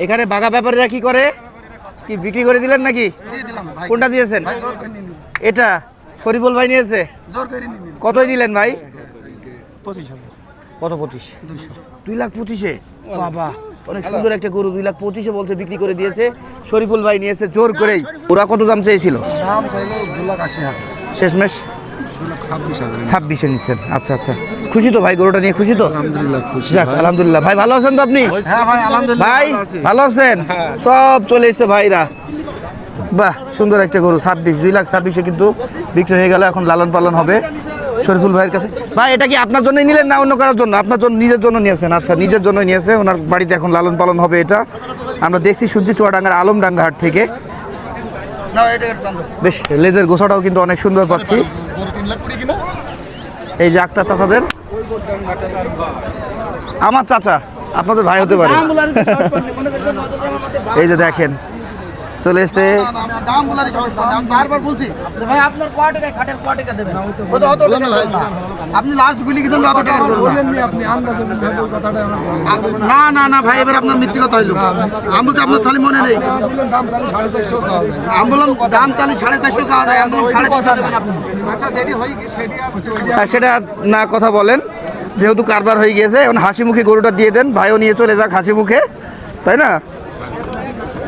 এখানে বাঘা ব্যাপারীরা কি করে, কি বিক্রি করে দিলেন নাকি? কোনটা দিয়েছেন? এটা শরীফুল ভাই নিয়েছে। কতই দিলেন ভাই? 25,000। কত 25? 2,25,000। বাবা, অনেক সুন্দর একটা গরু 2,25,000 বলছে বিক্রি করে দিয়েছে শরীফুল ভাই, নিয়েছে জোর করেই। ওরা কত দাম চেয়েছিল? দাম চাইলো 2,80,000। শেষমেশ 2,26,000 নিচ্ছেন। আচ্ছা আচ্ছা, খুশি তো ভাই গরুটা নিয়ে? খুশি তো? আলহামদুলিল্লাহ খুশি। যাক আলহামদুলিল্লাহ। ভাই ভালো আছেন তো আপনি? হ্যাঁ ভাই আলহামদুলিল্লাহ ভাই ভালো আছেন? সব চলে এসছে ভাইরা। বাহ, সুন্দর একটা গরু 2,26,000 কিন্তু বিক্রি হয়ে গেল। এখন লালন পালন হবে শরীফুল ভাইয়ের কাছে। ভাই এটা কি আপনার জন্যই নিলেন না অন্য কারোর জন্য? আপনার জন্য, নিজের জন্য নিয়েছেন? আচ্ছা, নিজের জন্য নিয়েছে। ওনার বাড়িতে এখন লালন পালন হবে। এটা আমরা দেখছি, শুনছি চুয়াডাঙ্গার আলমডাঙ্গা হাট থেকে। বেশ, লেজের গোছাটাও কিন্তু অনেক সুন্দর পাচ্ছি। এই যে আক্তার চাচাদের, আমার চাচা, আপনাদের ভাই হতে পারে। এই যে দেখেন চলে এসছে। আপনি লাস্ট গুলি গেছেন যত টাকা বললেন নি, আপনি আন্দাজে বললেন ওই কথাটা। না না না ভাই, এবার আপনার মিথ্যে কথা হইলো। আমি বলছি আপনার খালি মনে নেই। দাম 4,500 আমি বললাম দাম 4,500 চাওয়া যায়। আমি 3,500 দেবেন আপনি। আচ্ছা সেটি হই কি, সেটা না কথা বলেন, যেহেতু কারবার হয়ে গিয়েছে এখন হাসি মুখে গরুটা দিয়ে দেন, ভাইও নিয়ে চলে যাক হাসি মুখে, তাই না?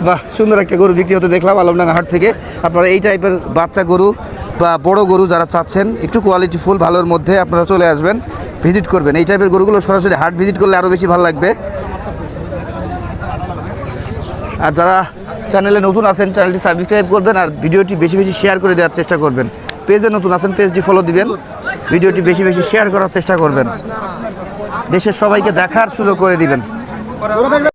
বাহ, সুন্দর একটা গরু বিক্রি হতে দেখলাম আলমডাঙ্গা হাট থেকে। আপনারা এই টাইপের বাচ্চা গরু বা বড় গরু যারা চাচ্ছেন একটু কোয়ালিটি ফুল ভালোর মধ্যে, আপনারা চলে আসবেন, ভিজিট করবেন। এই টাইপের গরুগুলো সরাসরি হাট ভিজিট করলে আরও বেশি ভালো লাগবে। আর যারা চ্যানেলে নতুন আছেন চ্যানেলটি সাবস্ক্রাইব করবেন, আর ভিডিওটি বেশি বেশি শেয়ার করে দেওয়ার চেষ্টা করবেন। পেজে নতুন আছেন পেজটি ফলো দিবেন, ভিডিওটি বেশি বেশি শেয়ার করার চেষ্টা করবেন, দেশের সবাইকে দেখার সুযোগ করে দিবেন।